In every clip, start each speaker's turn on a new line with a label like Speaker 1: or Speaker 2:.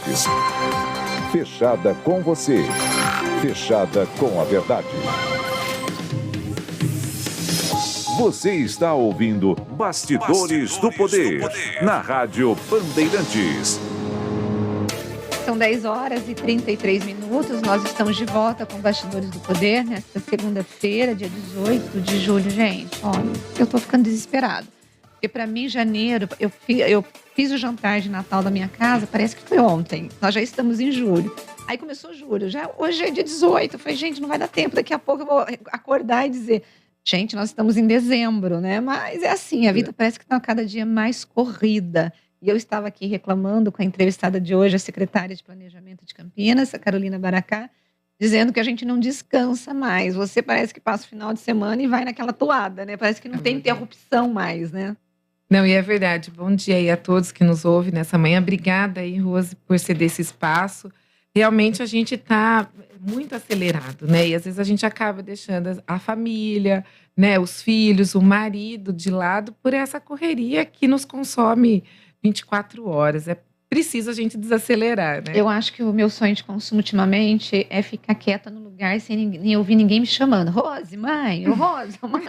Speaker 1: Bandeirantes. Fechada com você. Fechada com a verdade. Você está ouvindo Bastidores do Poder, na Rádio Bandeirantes.
Speaker 2: São 10 horas e 33 minutos. Nós estamos de volta com Bastidores do Poder nesta segunda-feira, dia 18 de julho. Gente, olha, eu tô ficando desesperado. Porque para mim, janeiro, eu fiz o jantar de Natal da minha casa, parece que foi ontem. Nós já estamos em julho. Aí começou julho, hoje é dia 18. Eu falei, gente, não vai dar tempo. Daqui a pouco eu vou acordar e dizer, gente, nós estamos em dezembro, né? Mas é assim, a vida parece que está cada dia mais corrida. E eu estava aqui reclamando com a entrevistada de hoje, a secretária de Planejamento de Campinas, a Carolina Baracá, dizendo que a gente não descansa mais. Você parece que passa o final de semana e vai naquela toada, né? Parece que não tem interrupção mais, né?
Speaker 3: Não, e é verdade. Bom dia aí a todos que nos ouvem nessa manhã. Obrigada aí, Rose, por ceder esse espaço. Realmente a gente está muito acelerado, né? E às vezes a gente acaba deixando a família, né, os filhos, o marido de lado por essa correria que nos consome 24 horas. É preciso a gente desacelerar, né?
Speaker 2: Eu acho que o meu sonho de consumo ultimamente é ficar quieta no lugar sem nem ouvir ninguém me chamando. Rose, mãe, Rose, mãe.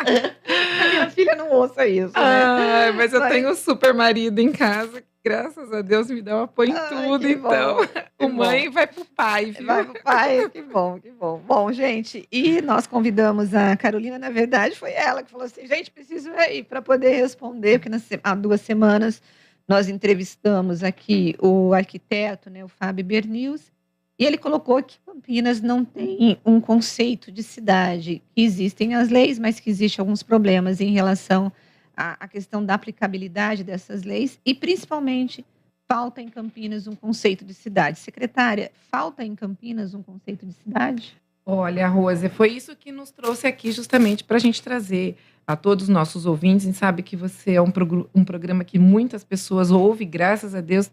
Speaker 2: A minha filha não ouça isso, né?
Speaker 3: Mas eu tenho um super marido em casa, que, graças a Deus, me dá um apoio em tudo. Então, o mãe vai pro pai, viu?
Speaker 2: Vai pro pai, que bom, que bom. Bom, gente, e nós convidamos a Carolina, na verdade, foi ela que falou assim, gente, preciso ir para poder responder, porque há 2 semanas nós entrevistamos aqui o arquiteto, né, o Fábio Bernius, e ele colocou que Campinas não tem um conceito de cidade, que existem as leis, mas que existem alguns problemas em relação à questão da aplicabilidade dessas leis e, principalmente, falta em Campinas um conceito de cidade. Secretária, falta em Campinas um conceito de cidade?
Speaker 3: Olha, Rose, foi isso que nos trouxe aqui justamente para a gente trazer a todos os nossos ouvintes. A gente sabe que você é um programa que muitas pessoas ouvem, graças a Deus,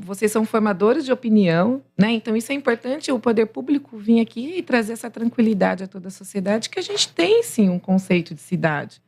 Speaker 3: vocês são formadores de opinião, né? Então isso é importante, o poder público vir aqui e trazer essa tranquilidade a toda a sociedade, que a gente tem sim um conceito de cidade.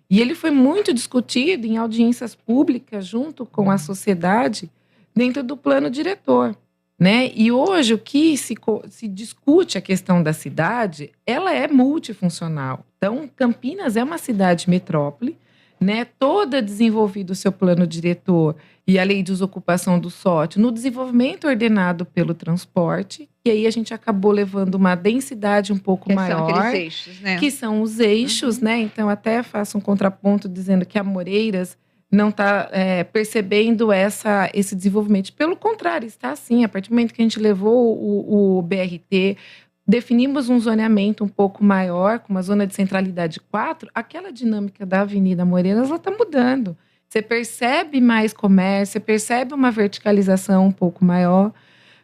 Speaker 3: E ele foi muito discutido em audiências públicas junto com a sociedade dentro do plano diretor, né? E hoje o que se discute a questão da cidade, ela é multifuncional. Então, Campinas é uma cidade metrópole, né? Toda desenvolvida o seu plano diretor e a lei de desocupação do solo no desenvolvimento ordenado pelo transporte, e aí a gente acabou levando uma densidade um pouco maior.
Speaker 2: Que são aqueles eixos, né?
Speaker 3: Que são os eixos, né? Então, até faço um contraponto dizendo que a Moreiras não está percebendo esse desenvolvimento. Pelo contrário, está sim. A partir do momento que a gente levou o BRT, definimos um zoneamento um pouco maior, com uma zona de centralidade 4, aquela dinâmica da Avenida Moreiras está mudando. Você percebe mais comércio, você percebe uma verticalização um pouco maior.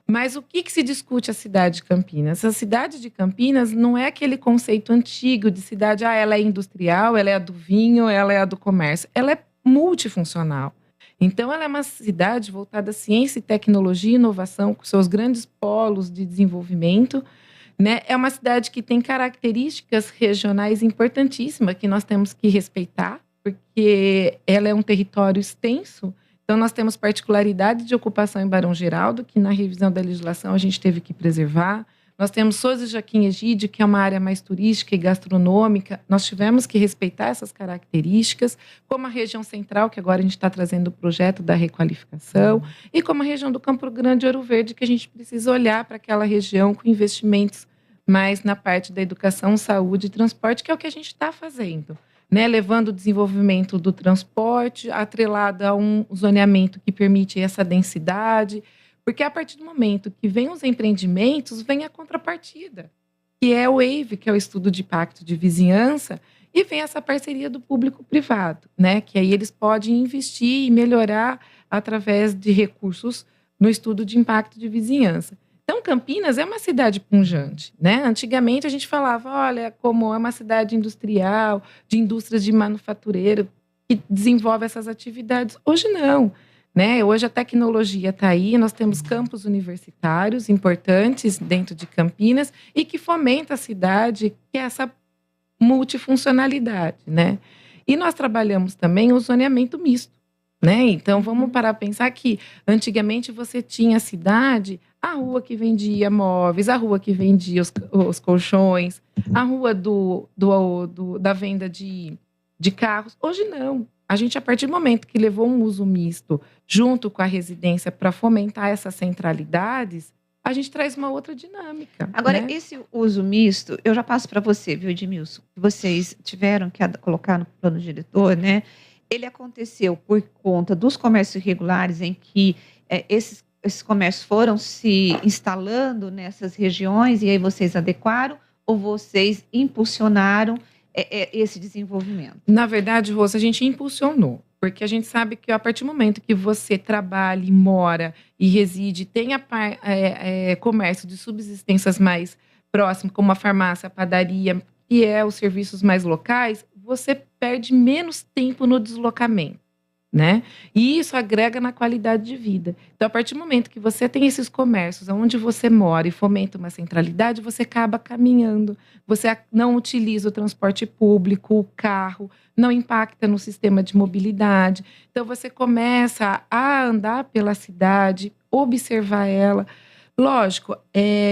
Speaker 3: Mas o que se discute a cidade de Campinas? A cidade de Campinas não é aquele conceito antigo de cidade, ela é industrial, ela é a do vinho, ela é a do comércio. Ela é multifuncional. Então, ela é uma cidade voltada à ciência e tecnologia e inovação, com seus grandes polos de desenvolvimento, né? É uma cidade que tem características regionais importantíssimas que nós temos que respeitar, porque ela é um território extenso. Então, nós temos particularidade de ocupação em Barão Geraldo, que na revisão da legislação a gente teve que preservar. Nós temos Souza Joaquim Egídio, que é uma área mais turística e gastronômica. Nós tivemos que respeitar essas características, como a região central, que agora a gente está trazendo o projeto da requalificação, e como a região do Campo Grande e Ouro Verde, que a gente precisa olhar para aquela região com investimentos mais na parte da educação, saúde e transporte, que é o que a gente está fazendo, né? Levando o desenvolvimento do transporte, atrelado a um zoneamento que permite essa densidade. Porque a partir do momento que vem os empreendimentos, vem a contrapartida, que é o EIV, que é o Estudo de Impacto de Vizinhança, e vem essa parceria do público-privado, né? Que aí eles podem investir e melhorar através de recursos no estudo de impacto de vizinhança. Então, Campinas é uma cidade pujante, né? Antigamente a gente falava, olha, como é uma cidade industrial, de indústrias de manufatureiro, que desenvolve essas atividades. Hoje não. Né? Hoje a tecnologia está aí, nós temos campos universitários importantes dentro de Campinas e que fomenta a cidade, que é essa multifuncionalidade, né? E nós trabalhamos também o zoneamento misto, né? Então, vamos parar a pensar que antigamente você tinha a cidade, a rua que vendia móveis, a rua que vendia os colchões, a rua da venda de carros. Hoje não. A gente, a partir do momento que levou um uso misto junto com a residência para fomentar essas centralidades, a gente traz uma outra dinâmica.
Speaker 2: Agora,
Speaker 3: né?
Speaker 2: esse uso misto, eu já passo para você, viu, Edmilson? Que vocês tiveram que colocar no plano diretor, né? Ele aconteceu por conta dos comércios irregulares, em que esses comércios foram se instalando nessas regiões e aí vocês adequaram ou vocês impulsionaram esse desenvolvimento?
Speaker 3: Na verdade, Rosa, a gente impulsionou, porque a gente sabe que a partir do momento que você trabalha, mora e reside, tenha comércio de subsistências mais próximo, como a farmácia, a padaria, que é os serviços mais locais, você perde menos tempo no deslocamento, né? E isso agrega na qualidade de vida. Então, a partir do momento que você tem esses comércios onde você mora e fomenta uma centralidade, você acaba caminhando, você não utiliza o transporte público, o carro, não impacta no sistema de mobilidade. Então, você começa a andar pela cidade, observar ela. Lógico,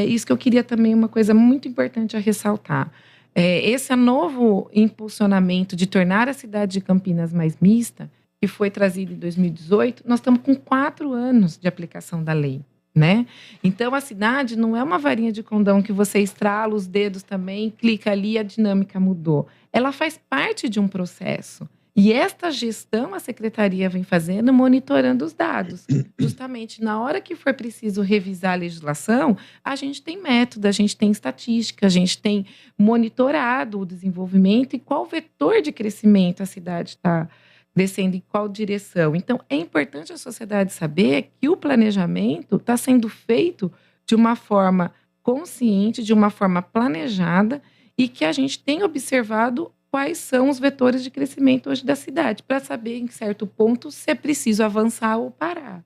Speaker 3: isso que eu queria também, uma coisa muito importante a ressaltar. Esse novo impulsionamento de tornar a cidade de Campinas mais mista, que foi trazido em 2018, nós estamos com 4 anos de aplicação da lei, né? Então, a cidade não é uma varinha de condão que você estrala os dedos também, clica ali e a dinâmica mudou. Ela faz parte de um processo. E esta gestão a secretaria vem fazendo, monitorando os dados. Justamente na hora que for preciso revisar a legislação, a gente tem método, a gente tem estatística, a gente tem monitorado o desenvolvimento e qual vetor de crescimento a cidade está crescendo, em qual direção. Então, é importante a sociedade saber que o planejamento está sendo feito de uma forma consciente, de uma forma planejada e que a gente tem observado quais são os vetores de crescimento hoje da cidade, para saber em certo ponto se é preciso avançar ou parar.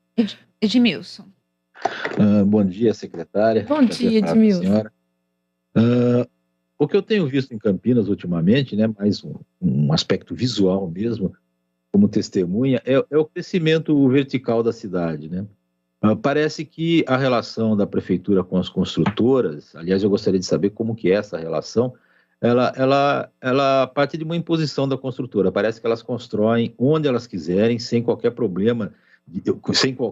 Speaker 2: Edmilson.
Speaker 4: Bom dia, secretária.
Speaker 3: Bom dia, Edmilson.
Speaker 4: O que eu tenho visto em Campinas ultimamente, né, mais um aspecto visual mesmo, como testemunha, é o crescimento vertical da cidade, né? Parece que a relação da prefeitura com as construtoras, aliás, eu gostaria de saber como que é essa relação, ela parte de uma imposição da construtora. Parece que elas constroem onde elas quiserem, sem qualquer problema,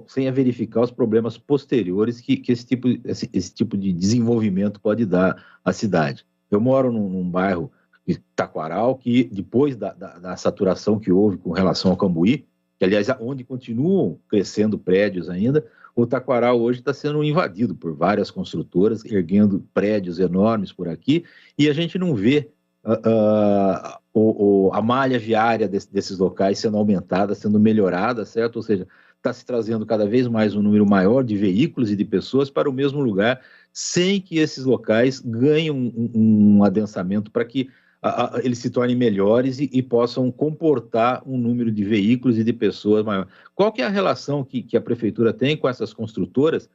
Speaker 4: sem verificar os problemas posteriores que esse tipo de desenvolvimento pode dar à cidade. Eu moro num bairro de Taquaral, que depois da saturação que houve com relação ao Cambuí, que aliás, onde continuam crescendo prédios ainda, o Taquaral hoje está sendo invadido por várias construtoras, erguendo prédios enormes por aqui, e a gente não vê a malha viária desses locais sendo aumentada, sendo melhorada, certo? Ou seja, está se trazendo cada vez mais um número maior de veículos e de pessoas para o mesmo lugar, sem que esses locais ganhem um adensamento para que eles se tornem melhores e possam comportar um número de veículos e de pessoas maior. Qual que é a relação que a prefeitura tem com essas construtoras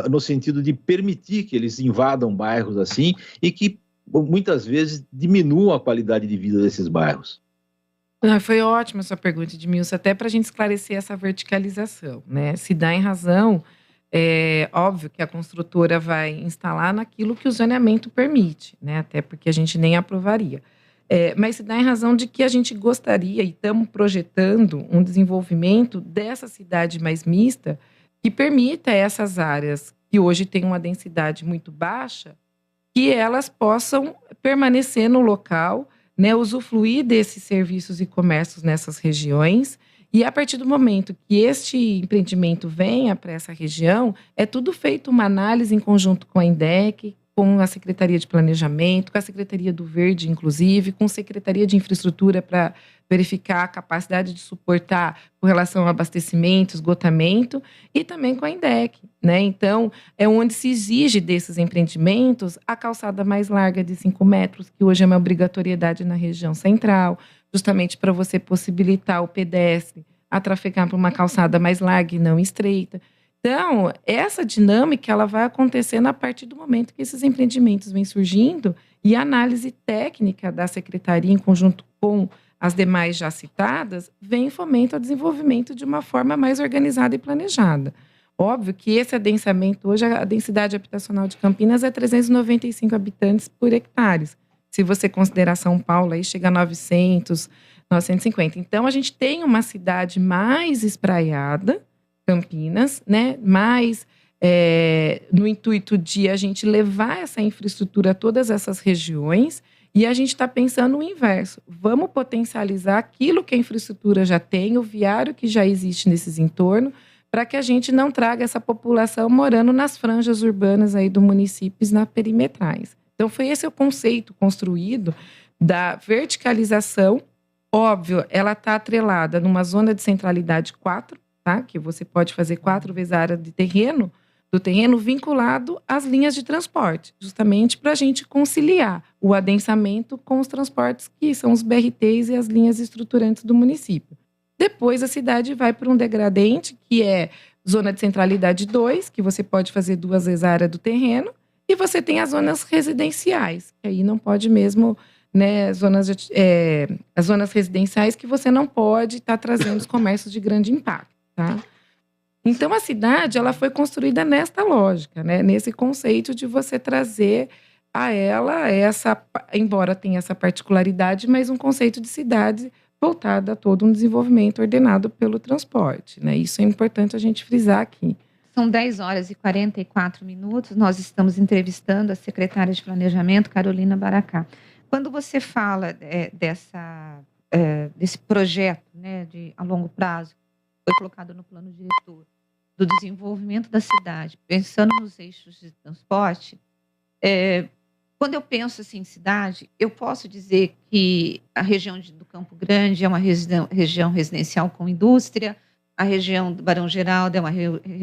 Speaker 4: no sentido de permitir que eles invadam bairros assim e que muitas vezes diminuam a qualidade de vida desses bairros?
Speaker 3: Foi ótima a sua pergunta, Edmilson, até para a gente esclarecer essa verticalização, né? Se dá em razão, é óbvio que a construtora vai instalar naquilo que o zoneamento permite, né? Até porque a gente nem aprovaria. Mas se dá em razão de que a gente gostaria e estamos projetando um desenvolvimento dessa cidade mais mista que permita essas áreas que hoje têm uma densidade muito baixa, que elas possam permanecer no local, né, usufruir desses serviços e comércios nessas regiões. E a partir do momento que este empreendimento venha para essa região, é tudo feito uma análise em conjunto com a INDEC, com a Secretaria de Planejamento, com a Secretaria do Verde, inclusive, com a Secretaria de Infraestrutura para verificar a capacidade de suportar com relação ao abastecimento, esgotamento, e também com a INDEC, né? Então, é onde se exige desses empreendimentos a calçada mais larga de 5 metros, que hoje é uma obrigatoriedade na região central, justamente para você possibilitar o pedestre a trafegar por uma calçada mais larga e não estreita. Então, essa dinâmica ela vai acontecendo a partir do momento que esses empreendimentos vêm surgindo e a análise técnica da secretaria, em conjunto com as demais já citadas, vem e fomenta o desenvolvimento de uma forma mais organizada e planejada. Óbvio que esse adensamento, hoje a densidade habitacional de Campinas é 395 habitantes por hectare. Se você considerar São Paulo, aí chega a 900, 950. Então, a gente tem uma cidade mais espraiada, Campinas, né? Mais no intuito de a gente levar essa infraestrutura a todas essas regiões, e a gente está pensando o inverso. Vamos potencializar aquilo que a infraestrutura já tem, o viário que já existe nesses entornos, para que a gente não traga essa população morando nas franjas urbanas aí do municípios, na perimetrais. Então, foi esse o conceito construído da verticalização. Óbvio, ela está atrelada numa zona de centralidade 4, tá? Que você pode fazer 4 vezes a área de terreno, do terreno vinculado às linhas de transporte, justamente para a gente conciliar o adensamento com os transportes que são os BRTs e as linhas estruturantes do município. Depois a cidade vai para um degradante, que é zona de centralidade 2, que você pode fazer 2 vezes a área do terreno, e você tem as zonas residenciais, que aí não pode mesmo, né, as zonas residenciais que você não pode estar trazendo os comércios de grande impacto, tá? Então, a cidade, ela foi construída nesta lógica, né? Nesse conceito de você trazer a ela embora tenha essa particularidade, mas um conceito de cidade voltado a todo um desenvolvimento ordenado pelo transporte, né? Isso é importante a gente frisar aqui.
Speaker 2: São 10 horas e 44 minutos. Nós estamos entrevistando a secretária de Planejamento, Carolina Baracá. Quando você fala desse projeto, né, a longo prazo, foi colocado no plano diretor do desenvolvimento da cidade, pensando nos eixos de transporte, quando eu penso assim em cidade, eu posso dizer que a região do Campo Grande é uma região residencial com indústria, a região do Barão Geraldo é uma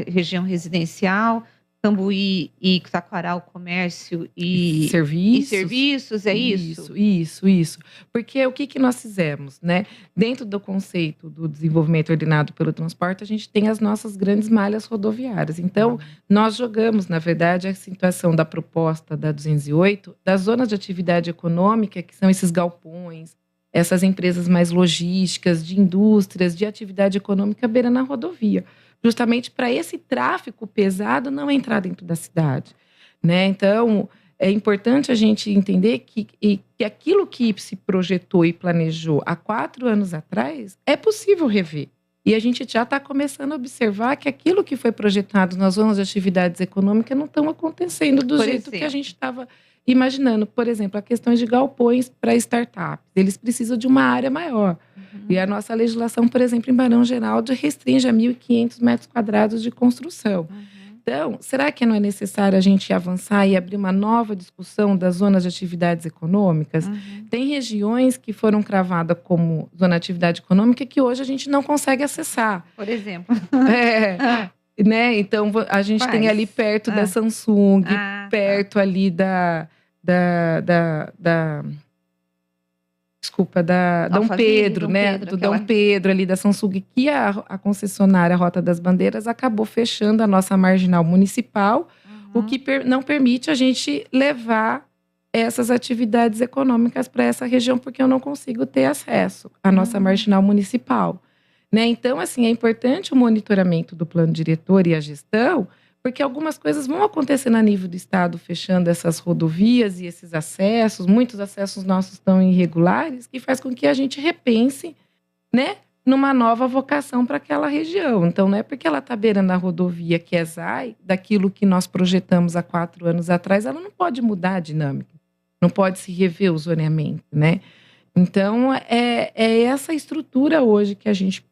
Speaker 2: região residencial, Cambuí e Taquaral, comércio e serviços, é isso?
Speaker 3: Isso. Porque o que nós fizemos, né? Dentro do conceito do desenvolvimento ordenado pelo transporte, a gente tem as nossas grandes malhas rodoviárias. Então, nós jogamos, na verdade, a situação da proposta da 208, das zonas de atividade econômica, que são esses galpões, essas empresas mais logísticas, de indústrias, de atividade econômica beirando a rodovia, justamente para esse tráfego pesado não entrar dentro da cidade, né? Então, é importante a gente entender que aquilo que se projetou e planejou há 4 anos atrás é possível rever. E a gente já está começando a observar que aquilo que foi projetado nas zonas de atividades econômicas não estão acontecendo do jeito que a gente estava imaginando. Por exemplo, a questão de galpões para startups. Eles precisam de uma área maior. E a nossa legislação, por exemplo, em Barão Geraldo, restringe a 1.500 metros quadrados de construção. Então, será que não é necessário a gente avançar e abrir uma nova discussão das zonas de atividades econômicas? Tem regiões que foram cravadas como zona de atividade econômica que hoje a gente não consegue acessar.
Speaker 2: Por exemplo.
Speaker 3: Né? Então, a gente tem ali perto da Samsung, perto ali da Dom Pedro, né? Do Dom Pedro ali da Samsung, que a concessionária Rota das Bandeiras acabou fechando a nossa marginal municipal, o que não permite a gente levar essas atividades econômicas para essa região, porque eu não consigo ter acesso à nossa marginal municipal, né? Então, assim, é importante o monitoramento do plano diretor e a gestão, porque algumas coisas vão acontecendo a nível do Estado, fechando essas rodovias e esses acessos. Muitos acessos nossos estão irregulares, que faz com que a gente repense, né, numa nova vocação para aquela região. Então, não é porque ela está beirando a rodovia, que é ZAI, daquilo que nós projetamos há 4 anos atrás, ela não pode mudar a dinâmica, não pode se rever o zoneamento, né? Então, é essa estrutura hoje que a gente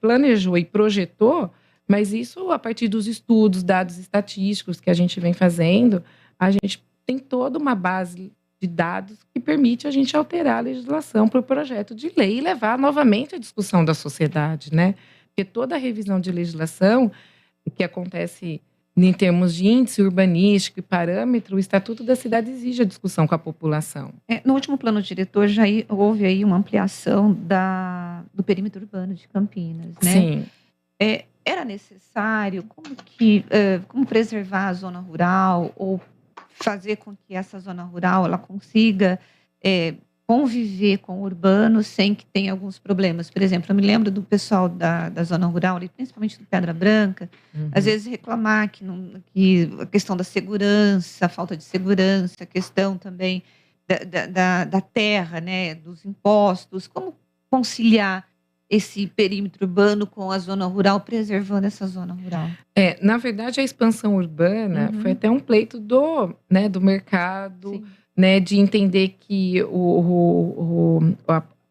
Speaker 3: planejou e projetou. Mas isso, a partir dos estudos, dados estatísticos que a gente vem fazendo, a gente tem toda uma base de dados que permite a gente alterar a legislação para o projeto de lei e levar novamente à discussão da sociedade, né? Porque toda a revisão de legislação que acontece em termos de índice urbanístico e parâmetro, o Estatuto da Cidade exige a discussão com a população.
Speaker 2: No último plano diretor já houve aí uma ampliação do perímetro urbano de Campinas, né?
Speaker 3: Sim.
Speaker 2: Era necessário? Como preservar a zona rural ou fazer com que essa zona rural ela consiga conviver com o urbano sem que tenha alguns problemas. Por exemplo, eu me lembro do pessoal da zona rural, ali, principalmente do Pedra Branca, às vezes reclamar que a questão da segurança, a falta de segurança, a questão também da terra, né, dos impostos, como conciliar esse perímetro urbano com a zona rural, preservando essa zona rural.
Speaker 3: Na verdade, a expansão urbana foi até um pleito do mercado,
Speaker 2: Sim.
Speaker 3: né, de entender que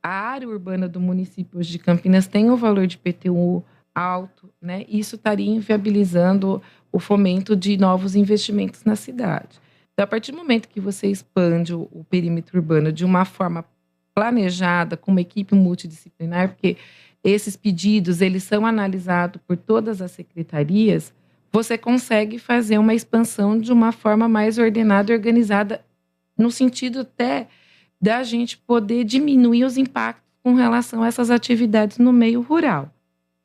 Speaker 3: a área urbana do município de Campinas tem um valor de IPTU alto, né? Isso estaria inviabilizando o fomento de novos investimentos na cidade. Então, a partir do momento que você expande o perímetro urbano de uma forma planejada, com uma equipe multidisciplinar, porque esses pedidos eles são analisados por todas as secretarias, você consegue fazer uma expansão de uma forma mais ordenada e organizada, no sentido até da gente poder diminuir os impactos com relação a essas atividades no meio rural,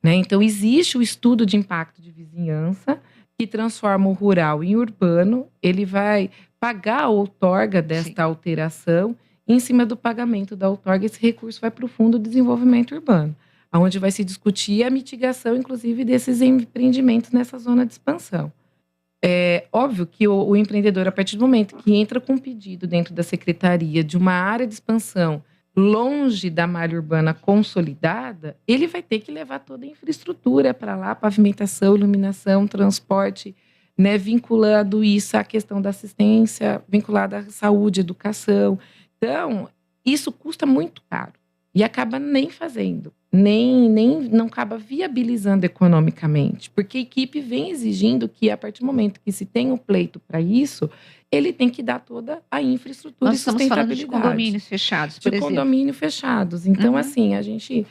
Speaker 3: né? Então, existe o estudo de impacto de vizinhança, que transforma o rural em urbano, ele vai pagar a outorga desta alteração, e em cima do pagamento da outorga, esse recurso vai para o Fundo de Desenvolvimento Urbano, onde vai se discutir a mitigação, inclusive, desses empreendimentos nessa zona de expansão. É óbvio que o empreendedor, a partir do momento que entra com um pedido dentro da secretaria de uma área de expansão longe da malha urbana consolidada, ele vai ter que levar toda a infraestrutura para lá, pavimentação, iluminação, transporte, né, vinculando isso à questão da assistência, vinculada à saúde, educação. Então, isso custa muito caro e acaba nem fazendo, nem não acaba viabilizando economicamente, porque a equipe vem exigindo que, a partir do momento que se tem um pleito para isso, ele tem que dar toda a infraestrutura
Speaker 2: Nós
Speaker 3: e sustentabilidade.
Speaker 2: Estamos falando de condomínios fechados, por exemplo.
Speaker 3: De condomínios fechados. Então, assim, a gente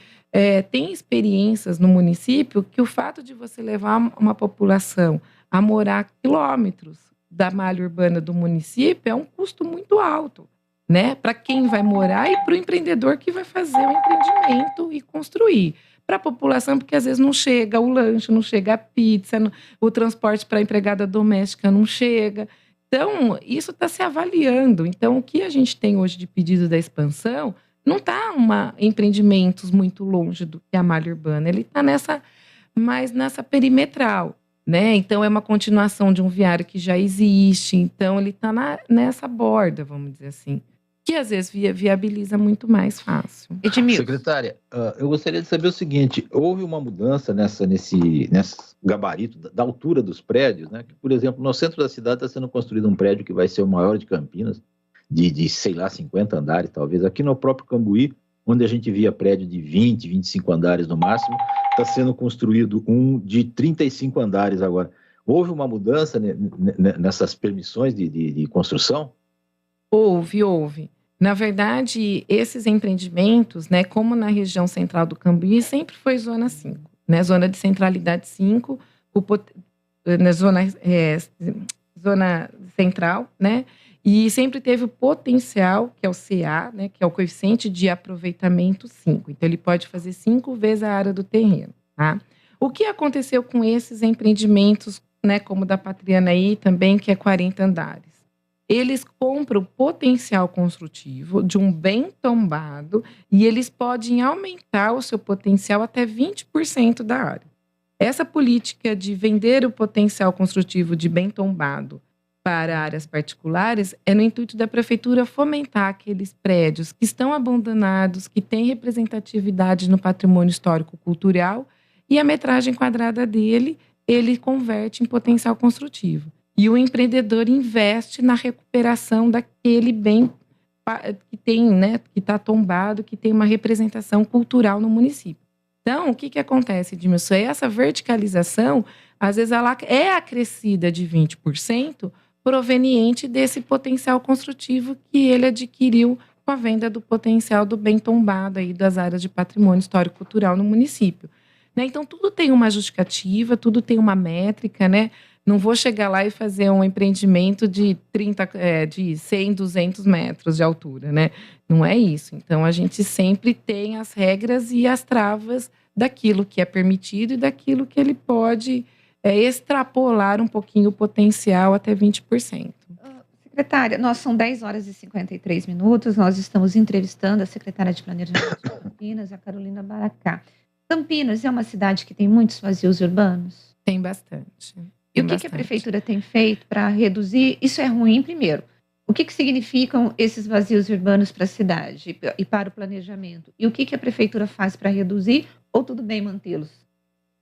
Speaker 3: tem experiências no município que o fato de você levar uma população a morar quilômetros da malha urbana do município é um custo muito alto, né? Para quem vai morar e para o empreendedor que vai fazer o empreendimento e construir. Para a população, porque às vezes não chega o lanche, não chega a pizza, o transporte para a empregada doméstica não chega. Então, isso está se avaliando. Então, o que a gente tem hoje de pedido da expansão não está empreendimentos muito longe do que a malha urbana. Ele está mais nessa perimetral, né? Então, é uma continuação de um viário que já existe. Então, ele está nessa borda, vamos dizer assim, que às vezes viabiliza muito mais fácil.
Speaker 2: Edmilson.
Speaker 4: Secretária, eu gostaria de saber o seguinte: houve uma mudança nesse gabarito da altura dos prédios, né? Que, por exemplo, no centro da cidade está sendo construído um prédio que vai ser o maior de Campinas, de sei lá, 50 andares, talvez. Aqui no próprio Cambuí, onde a gente via prédio de 20, 25 andares no máximo, está sendo construído um de 35 andares agora. Houve uma mudança nessas permissões de construção?
Speaker 3: Houve. Na verdade, esses empreendimentos, né, como na região central do Cambuí, sempre foi zona 5, né, zona de centralidade 5, na zona central, né, e sempre teve o potencial, que é o CA, né, que é o coeficiente de aproveitamento 5. Então, ele pode fazer 5 vezes a área do terreno, tá? O que aconteceu com esses empreendimentos, né, como o da Patriana aí também, que é 40 andares? Eles compram o potencial construtivo de um bem tombado e eles podem aumentar o seu potencial até 20% da área. Essa política de vender o potencial construtivo de bem tombado para áreas particulares é no intuito da prefeitura fomentar aqueles prédios que estão abandonados, que têm representatividade no patrimônio histórico-cultural e a metragem quadrada dele, ele converte em potencial construtivo. E o empreendedor investe na recuperação daquele bem que tem, né, que está tombado, que tem uma representação cultural no município. Então, o que acontece, Edmilson? Essa verticalização, às vezes, ela é acrescida de 20%, proveniente desse potencial construtivo que ele adquiriu com a venda do potencial do bem tombado aí das áreas de patrimônio histórico-cultural no município. Né? Então, tudo tem uma justificativa, tudo tem uma métrica, né? Não vou chegar lá e fazer um empreendimento de 100, 200 metros de altura, né? Não é isso. Então, a gente sempre tem as regras e as travas daquilo que é permitido e daquilo que ele pode extrapolar um pouquinho o potencial até 20%.
Speaker 2: Secretária, são 10 horas e 53 minutos, nós estamos entrevistando a secretária de Planejamento de Campinas, a Carolina Baracá. Campinas é uma cidade que tem muitos vazios urbanos?
Speaker 3: Tem bastante.
Speaker 2: E o que a prefeitura tem feito para reduzir? Isso é ruim, primeiro. O que significam esses vazios urbanos para a cidade e para o planejamento? E o que a prefeitura faz para reduzir ou tudo bem mantê-los?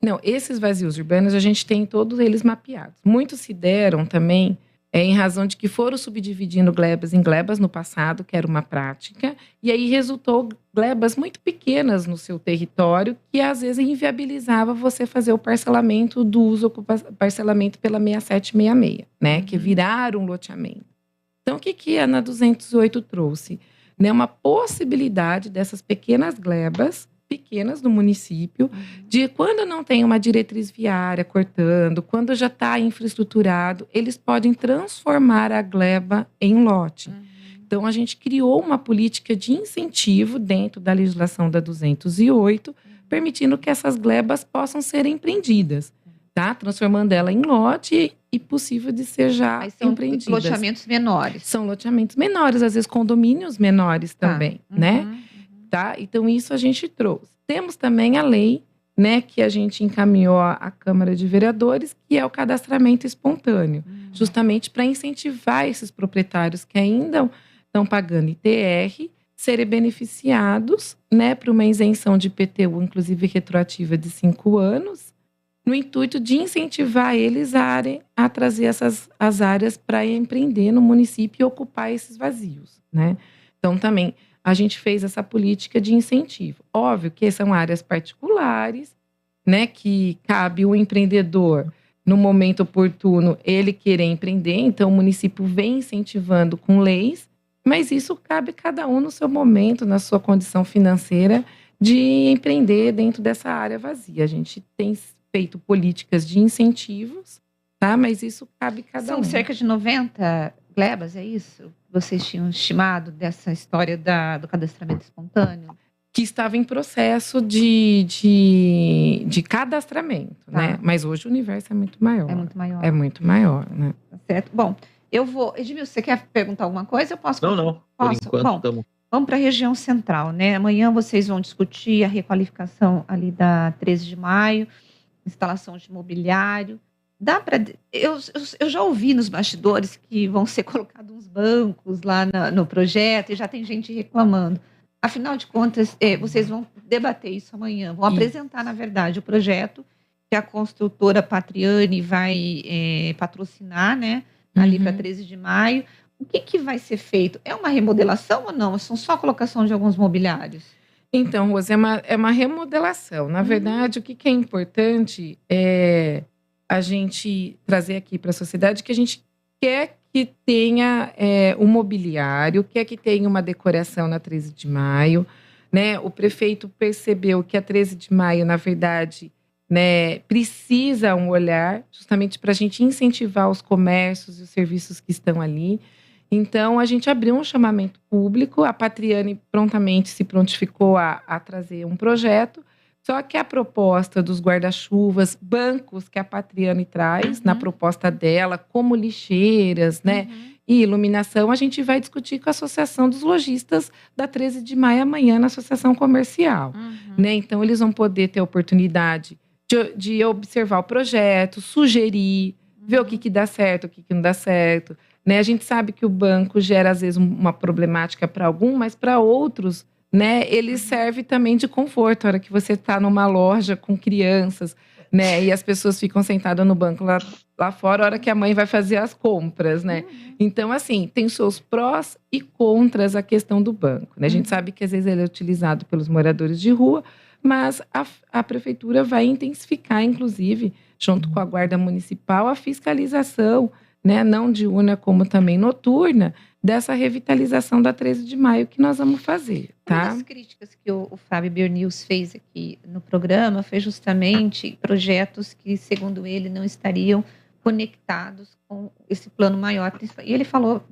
Speaker 3: Não, esses vazios urbanos a gente tem todos eles mapeados. Muitos se deram também em razão de que foram subdividindo glebas em glebas no passado, que era uma prática, e aí resultou glebas muito pequenas no seu território, que às vezes inviabilizava você fazer o parcelamento do uso, parcelamento pela 6766, né? Que viraram um loteamento. Então, o que a ANA 208 trouxe? Né, uma possibilidade dessas pequenas glebas, pequenas no município, de quando não tem uma diretriz viária cortando, quando já está infraestruturado, eles podem transformar a gleba em lote. Então, a gente criou uma política de incentivo dentro da legislação da 208, permitindo que essas glebas possam ser empreendidas, tá? Transformando ela em lote e possível de ser já empreendidas.
Speaker 2: São loteamentos menores.
Speaker 3: São loteamentos menores, às vezes condomínios menores também, né? Tá? Então, isso a gente trouxe. Temos também a lei, né, que a gente encaminhou à Câmara de Vereadores, que é o cadastramento espontâneo, justamente para incentivar esses proprietários que ainda estão pagando ITR, serem beneficiados, né, para uma isenção de IPTU, inclusive retroativa de 5 anos, no intuito de incentivar eles a trazer as áreas para empreender no município e ocupar esses vazios, né? Então, também a gente fez essa política de incentivo. Óbvio que são áreas particulares, né, que cabe o empreendedor, no momento oportuno, ele querer empreender. Então, o município vem incentivando com leis, mas isso cabe cada um no seu momento, na sua condição financeira, de empreender dentro dessa área vazia. A gente tem feito políticas de incentivos, tá? Mas isso cabe cada um.
Speaker 2: São cerca de 90 glebas, é isso? Vocês tinham estimado dessa história do cadastramento espontâneo?
Speaker 3: Que estava em processo de cadastramento, né? Mas hoje o universo é muito maior.
Speaker 2: É muito maior.
Speaker 3: É muito maior, né?
Speaker 2: Tá certo. Bom, eu vou... Edmilson, você quer perguntar alguma coisa? Eu posso?
Speaker 4: Não.
Speaker 2: Posso?
Speaker 4: Por enquanto,
Speaker 2: vamos para a região central, né? Amanhã vocês vão discutir a requalificação ali da 13 de maio, instalação de mobiliário. Dá para... Eu já ouvi nos bastidores que vão ser colocados uns bancos lá no projeto e já tem gente reclamando. Afinal de contas, vocês vão debater isso amanhã, vão apresentar, na verdade, o projeto que a construtora Patriani vai patrocinar, né? Ali para 13 de maio. O que vai ser feito? É uma remodelação ou não? São só colocação de alguns mobiliários?
Speaker 3: Então, Rose, é uma remodelação. Na verdade, o que é importante é a gente trazer aqui para a sociedade que a gente quer que tenha um mobiliário, quer que tenha uma decoração na 13 de maio, né? O prefeito percebeu que a 13 de maio, na verdade, né, precisa um olhar justamente para a gente incentivar os comércios e os serviços que estão ali. Então, a gente abriu um chamamento público, a Patriani prontamente se prontificou a trazer um projeto, só que a proposta dos guarda-chuvas, bancos que a Patriani traz na proposta dela, como lixeiras, né, e iluminação, a gente vai discutir com a Associação dos Lojistas da 13 de maio amanhã na Associação Comercial. Né? Então, eles vão poder ter a oportunidade de observar o projeto, sugerir, ver o que dá certo, o que não dá certo. Né? A gente sabe que o banco gera, às vezes, uma problemática para algum, mas para outros, né, ele serve também de conforto. A hora que você está numa loja com crianças, né, e as pessoas ficam sentadas no banco lá fora, a hora que a mãe vai fazer as compras, né? Então, assim, tem seus prós e contras a questão do banco. Né? A gente sabe que, às vezes, ele é utilizado pelos moradores de rua, mas a prefeitura vai intensificar, inclusive, junto com a Guarda Municipal, a fiscalização, né, não diurna como também noturna, dessa revitalização da 13 de maio que nós vamos fazer, tá?
Speaker 2: Uma das críticas que o Fábio Bernews fez aqui no programa foi justamente projetos que, segundo ele, não estariam conectados com esse plano maior. E ele falou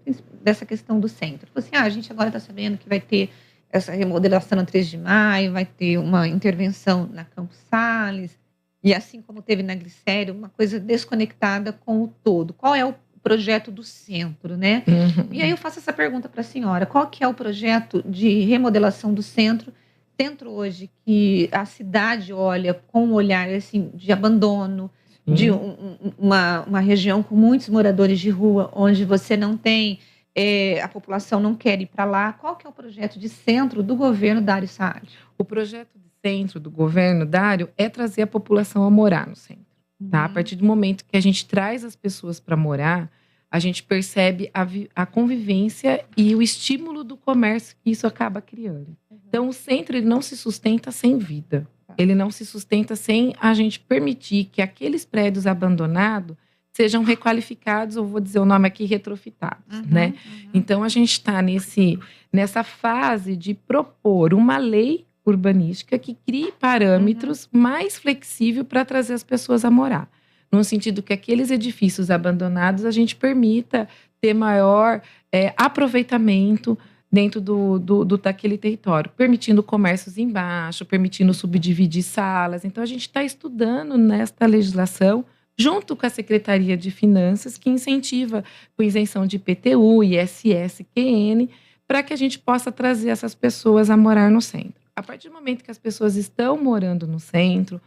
Speaker 2: dessa questão do centro. Ele falou assim, a gente agora está sabendo que vai ter essa remodelação na 13 de maio, vai ter uma intervenção na Campos Sales, e assim como teve na Glicério, uma coisa desconectada com o todo. Qual é o projeto do centro, né?
Speaker 3: Uhum.
Speaker 2: E aí eu faço essa pergunta para a senhora: qual que é o projeto de remodelação do centro? Centro hoje que a cidade olha com um olhar assim de abandono, de uma região com muitos moradores de rua, onde você não tem, a população não quer ir para lá. Qual que é o projeto de centro do governo Dário Saad?
Speaker 3: O projeto de centro do governo, Dário, é trazer a população a morar no centro. Tá? A partir do momento que a gente traz as pessoas para morar, a gente percebe a convivência e o estímulo do comércio que isso acaba criando. Então, o centro ele não se sustenta sem vida. Ele não se sustenta sem a gente permitir que aqueles prédios abandonados sejam requalificados, ou vou dizer o nome aqui, retrofitados, né? Então, a gente está nessa fase de propor uma lei urbanística que crie parâmetros mais flexíveis para trazer as pessoas a morar. No sentido que aqueles edifícios abandonados a gente permita ter maior aproveitamento dentro daquele território, permitindo comércios embaixo, permitindo subdividir salas. Então, a gente está estudando nesta legislação, junto com a Secretaria de Finanças, que incentiva com isenção de IPTU, ISS, QN, para que a gente possa trazer essas pessoas a morar no centro. A partir do momento que as pessoas estão morando no centro,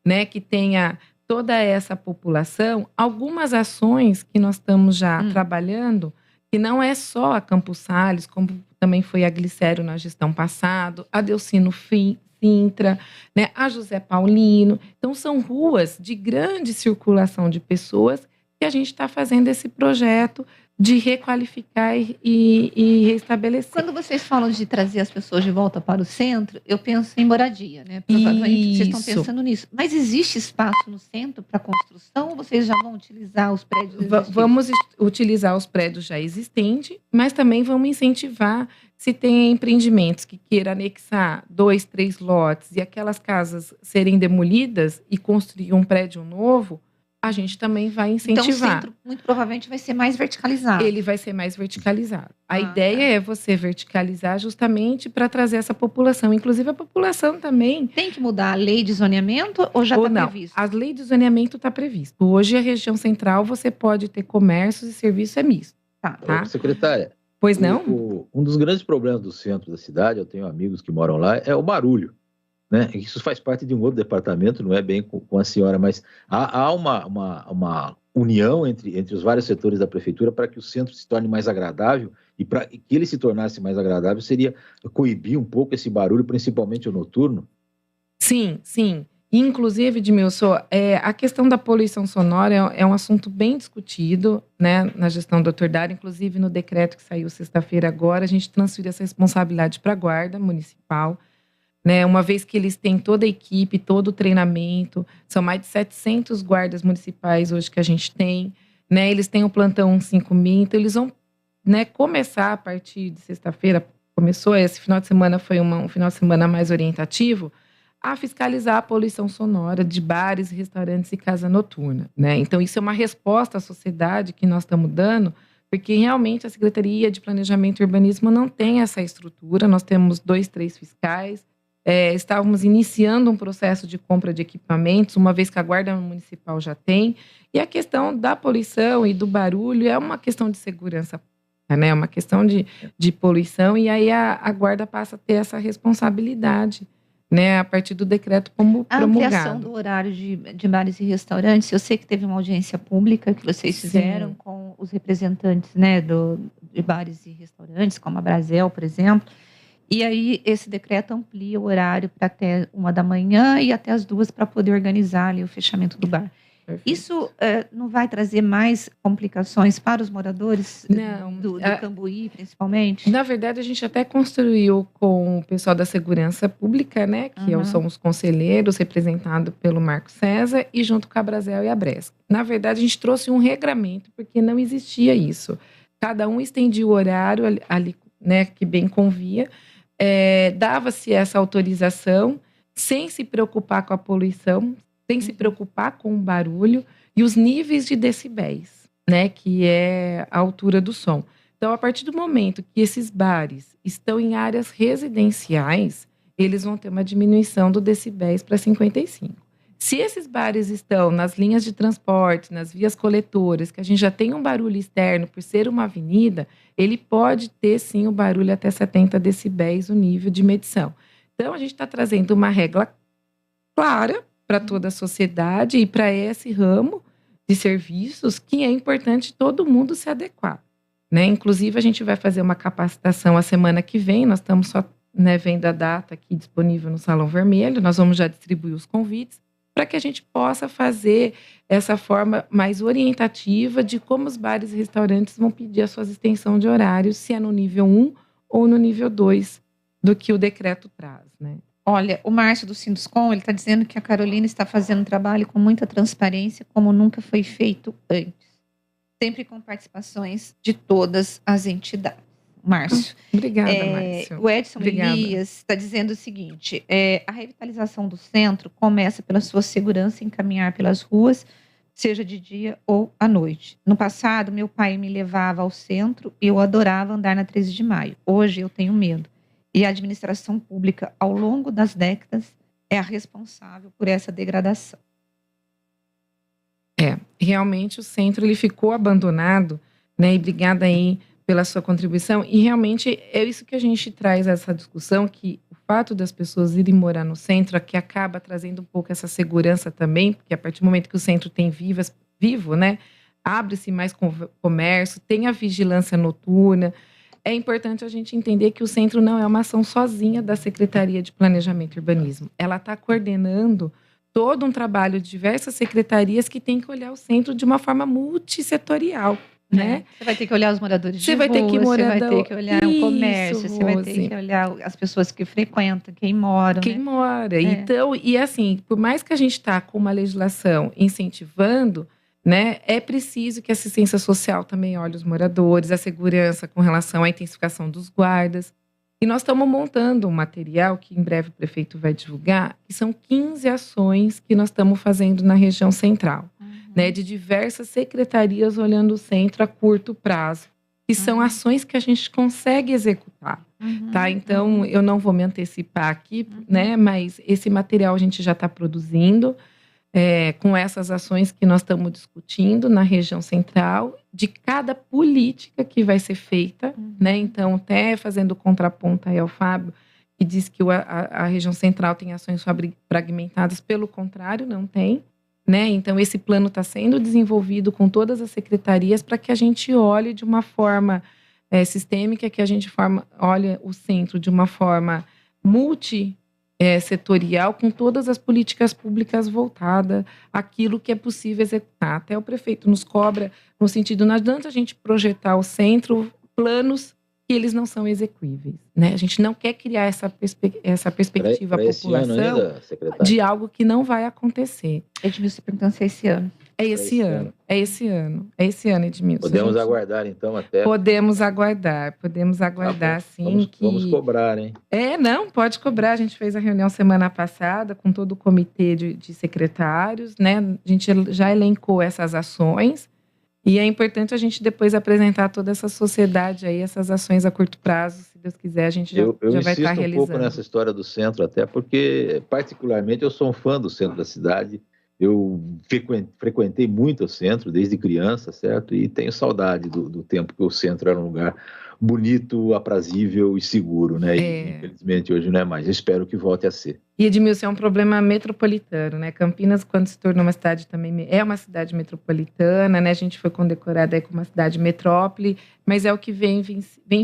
Speaker 3: né, que tenha toda essa população, algumas ações que nós estamos já trabalhando, que não é só a Campos Sales, como também foi a Glicério na gestão passada, a Delcino Sintra, né, a José Paulino. Então, são ruas de grande circulação de pessoas que a gente está fazendo esse projeto de requalificar e restabelecer.
Speaker 2: Quando vocês falam de trazer as pessoas de volta para o centro, eu penso em moradia, né? Provavelmente vocês estão pensando nisso. Mas existe espaço no centro para construção ou vocês já vão utilizar os prédios existentes?
Speaker 3: Vamos utilizar os prédios já existentes, mas também vamos incentivar se tem empreendimentos que queiram anexar 2, 3 lotes e aquelas casas serem demolidas e construir um prédio novo, a gente também vai incentivar.
Speaker 2: Então, o centro, muito provavelmente, vai ser mais verticalizado.
Speaker 3: Ele vai ser mais verticalizado. A ideia é você verticalizar justamente para trazer essa população. Inclusive, a população também...
Speaker 2: Tem que mudar a lei de zoneamento ou já está previsto?
Speaker 3: A lei de zoneamento está previsto. Hoje, a região central, você pode ter comércios e serviço é misto.
Speaker 2: Tá.
Speaker 4: Secretária,
Speaker 3: pois não?
Speaker 4: Um dos grandes problemas do centro da cidade, eu tenho amigos que moram lá, é o barulho. Né? Isso faz parte de um outro departamento, não é bem com a senhora, mas há uma união entre os vários setores da prefeitura para que o centro se torne mais agradável, e para que ele se tornasse mais agradável seria coibir um pouco esse barulho, principalmente o noturno?
Speaker 3: Sim. Inclusive, Edmilson, a questão da poluição sonora é um assunto bem discutido, né, na gestão do Dr. Dário. Inclusive, no decreto que saiu sexta-feira agora, a gente transferiu essa responsabilidade para a Guarda Municipal, né, uma vez que eles têm toda a equipe, todo o treinamento. São mais de 700 guardas municipais hoje que a gente tem, né, eles têm o plantão 5000, então eles vão, né, começar a partir de sexta-feira, começou esse final de semana, foi um final de semana mais orientativo, a fiscalizar a poluição sonora de bares, restaurantes e casa noturna, né? Então, isso é uma resposta à sociedade que nós estamos dando, porque realmente a Secretaria de Planejamento e Urbanismo não tem essa estrutura. Nós temos 2, 3 fiscais. Estávamos iniciando um processo de compra de equipamentos, uma vez que a Guarda Municipal já tem. E a questão da poluição e do barulho é uma questão de segurança, né? É uma questão de poluição, e aí a Guarda passa a ter essa responsabilidade, né, a partir do decreto como promulgado.
Speaker 2: A ampliação do horário de bares e restaurantes, eu sei que teve uma audiência pública que vocês fizeram com os representantes, né, de bares e restaurantes, como a Brasel, por exemplo. E aí, esse decreto amplia o horário para até 1h e até as 2 para poder organizar ali o fechamento do bar.
Speaker 3: Perfeito.
Speaker 2: Isso não vai trazer mais complicações para os moradores do Cambuí, principalmente?
Speaker 3: Na verdade, a gente até construiu com o pessoal da segurança pública, né, que são os conselheiros, representados pelo Marco César, e junto com a Brasel e a Bresc. Na verdade, a gente trouxe um regramento, porque não existia isso. Cada um estendia o horário ali, né, que bem convia. Dava-se essa autorização sem se preocupar com a poluição, sem se preocupar com o barulho e os níveis de decibéis, né, que é a altura do som. Então, a partir do momento que esses bares estão em áreas residenciais, eles vão ter uma diminuição do decibéis para 55. Se esses bares estão nas linhas de transporte, nas vias coletoras, que a gente já tem um barulho externo por ser uma avenida, ele pode ter sim o barulho até 70 decibéis, o nível de medição. Então, a gente está trazendo uma regra clara para toda a sociedade e para esse ramo de serviços que é importante todo mundo se adequar, né? Inclusive, a gente vai fazer uma capacitação a semana que vem, nós estamos só, né, vendo a data aqui disponível no Salão Vermelho, nós vamos já distribuir os convites, para que a gente possa fazer essa forma mais orientativa de como os bares e restaurantes vão pedir a sua extensão de horário, se é no nível 1 ou no nível 2 do que o decreto traz, né?
Speaker 2: Olha, o Márcio do Sinduscom, ele está dizendo que a Carolina está fazendo um trabalho com muita transparência, como nunca foi feito antes. Sempre com participações de todas as entidades. Márcio.
Speaker 3: Obrigada, Márcio.
Speaker 2: O Edson
Speaker 3: Obrigada.
Speaker 2: Elias está dizendo o seguinte: a revitalização do centro começa pela sua segurança em caminhar pelas ruas, seja de dia ou à noite. No passado, meu pai me levava ao centro e eu adorava andar na 13 de maio. Hoje eu tenho medo. E a administração pública, ao longo das décadas, é a responsável por essa degradação.
Speaker 3: Realmente o centro ele ficou abandonado, né? E obrigada aí pela sua contribuição. E realmente é isso que a gente traz essa discussão, que o fato das pessoas irem morar no centro é que acaba trazendo um pouco essa segurança também, porque a partir do momento que o centro tem vivo, né? Abre-se mais comércio, tem a vigilância noturna. É importante a gente entender que o centro não é uma ação sozinha da Secretaria de Planejamento e Urbanismo. Ela está coordenando todo um trabalho de diversas secretarias que tem que olhar o centro de uma forma multissetorial, né?
Speaker 2: Você vai ter que olhar os moradores de
Speaker 3: Você vai ter que
Speaker 2: rua, você vai ter que olhar o
Speaker 3: Isso,
Speaker 2: comércio, você vai ter
Speaker 3: Rose.
Speaker 2: que olhar as pessoas que frequentam, quem moram,
Speaker 3: Quem
Speaker 2: né?
Speaker 3: mora. Então, e assim, por mais que a gente está com uma legislação incentivando, né, é preciso que a assistência social também olhe os moradores, a segurança com relação à intensificação dos guardas. E nós estamos montando um material que em breve o prefeito vai divulgar, que são 15 ações que nós estamos fazendo na região central, né, de diversas secretarias olhando o centro a curto prazo, que são ações que a gente consegue executar, tá? Então, eu não vou me antecipar aqui, né, mas esse material a gente já está produzindo, com essas ações que nós estamos discutindo na região central, de cada política que vai ser feita, né? Então, até fazendo contraponto aí ao Fábio, que diz que a região central tem ações fragmentadas, pelo contrário, não tem, né? Então, esse plano está sendo desenvolvido com todas as secretarias para que a gente olhe de uma forma sistêmica, que a gente olhe o centro de uma forma setorial, com todas as políticas públicas voltadas àquilo que é possível executar. Até o prefeito nos cobra, no sentido, não adianta a gente projetar o centro, planos que eles não são execuíveis, né? A gente não quer criar essa perspectiva à população
Speaker 4: ainda, secretário?
Speaker 3: de algo que não vai acontecer.
Speaker 2: Edmilson perguntando se é esse ano.
Speaker 3: É esse ano, Edmilson.
Speaker 4: Podemos aguardar, então, até...
Speaker 3: Podemos aguardar, sim.
Speaker 4: Vamos cobrar, hein?
Speaker 3: Não, pode cobrar. A gente fez a reunião semana passada com todo o comitê de secretários, né? A gente já elencou essas ações e é importante a gente depois apresentar a toda essa sociedade aí, essas ações a curto prazo, se Deus quiser, a gente já vai estar realizando.
Speaker 4: Eu insisto um pouco nessa história do centro, até porque, particularmente, eu sou um fã do centro da cidade. Eu frequentei muito o centro desde criança, certo? E tenho saudade do tempo que o centro era um lugar bonito, aprazível e seguro, né? E, infelizmente hoje não é mais. Eu espero que volte a ser.
Speaker 3: E Edmilson, é um problema metropolitano, né? Campinas, quando se tornou uma cidade também, é uma cidade metropolitana, né? A gente foi condecorada aí como uma cidade metrópole, mas é o que vem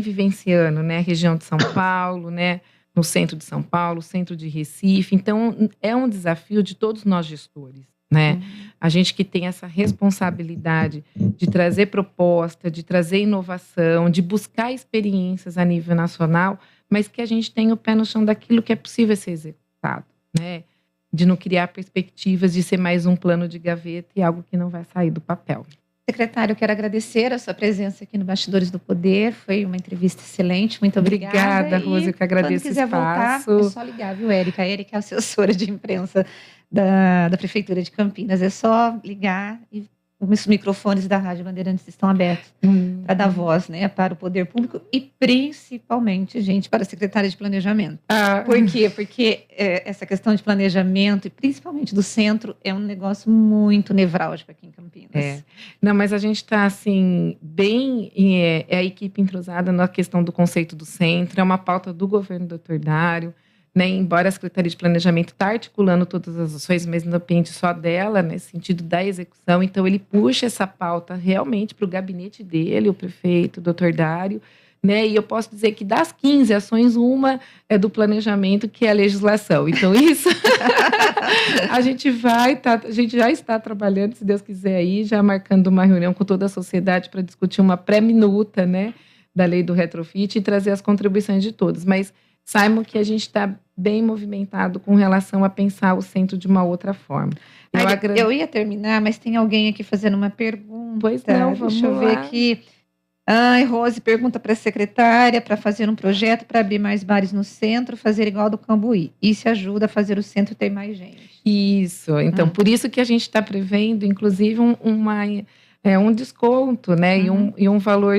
Speaker 3: vivenciando, né? A região de São Paulo, né? No centro de São Paulo, centro de Recife. Então, é um desafio de todos nós gestores, né? A gente que tem essa responsabilidade de trazer proposta, de trazer inovação, de buscar experiências a nível nacional, mas que a gente tenha o pé no chão daquilo que é possível ser executado, né? De não criar perspectivas de ser mais um plano de gaveta e algo que não vai sair do papel.
Speaker 2: Secretário, eu quero agradecer a sua presença aqui no Bastidores do Poder. Foi uma entrevista excelente. Muito obrigada.
Speaker 3: Obrigada, Rose. Eu que agradeço o espaço.
Speaker 2: Voltar, é só ligar, viu, Érica? A Érica é assessora de imprensa da Prefeitura de Campinas. É só ligar e os microfones da Rádio Bandeirantes estão abertos para dar voz, né, para o poder público e principalmente, gente, para a secretária de Planejamento. Por quê? Porque essa questão de planejamento e principalmente do centro é um negócio muito nevrálgico aqui em Campinas.
Speaker 3: Não, mas a gente está assim, bem, a equipe entrosada na questão do conceito do centro, é uma pauta do governo do Dr. Dário, né, embora a Secretaria de Planejamento está articulando todas as ações, mas não depende só dela, nesse sentido da execução. Então, ele puxa essa pauta realmente para o gabinete dele, o prefeito, o Dr. Dário, né? E eu posso dizer que das 15 ações, uma é do planejamento, que é a legislação. Então, isso a gente já está trabalhando, se Deus quiser, aí, já marcando uma reunião com toda a sociedade para discutir uma pré-minuta, né, da lei do retrofit e trazer as contribuições de todos. Mas saibam que a gente está bem movimentado com relação a pensar o centro de uma outra forma.
Speaker 2: Eu ia terminar, mas tem alguém aqui fazendo uma pergunta.
Speaker 3: Pois não, vamos
Speaker 2: Deixa eu ver aqui. Rose pergunta para a secretária para fazer um projeto para abrir mais bares no centro, fazer igual do Cambuí. Isso ajuda a fazer o centro ter mais gente.
Speaker 3: Isso. Então, por isso que a gente está prevendo, inclusive, um desconto, né? E um valor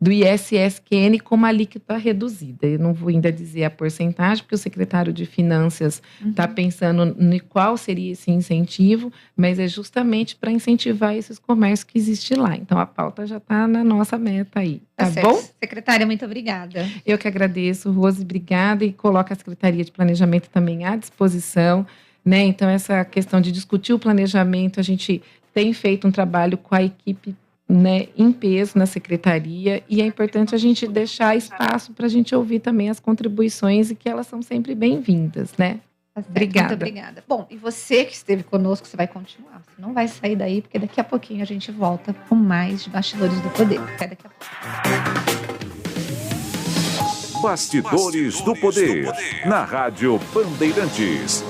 Speaker 3: do ISSQN com uma alíquota reduzida. Eu não vou ainda dizer a porcentagem, porque o secretário de Finanças está pensando em qual seria esse incentivo, mas é justamente para incentivar esses comércios que existem lá. Então, a pauta já está na nossa meta aí. Tá bom?
Speaker 2: Secretária, muito obrigada.
Speaker 3: Eu que agradeço, Rose, obrigada, e coloco a Secretaria de Planejamento também à disposição, né? Então, essa questão de discutir o planejamento, a gente tem feito um trabalho com a equipe, né, em peso na secretaria, e é importante a gente deixar espaço para a gente ouvir também as contribuições e que elas são sempre bem-vindas, né? Obrigada.
Speaker 2: Muito obrigada. Bom, e você que esteve conosco, você vai continuar. Você não vai sair daí, porque daqui a pouquinho a gente volta com mais de Bastidores do Poder. Até daqui a pouco.
Speaker 1: Bastidores do Poder, na Rádio Bandeirantes.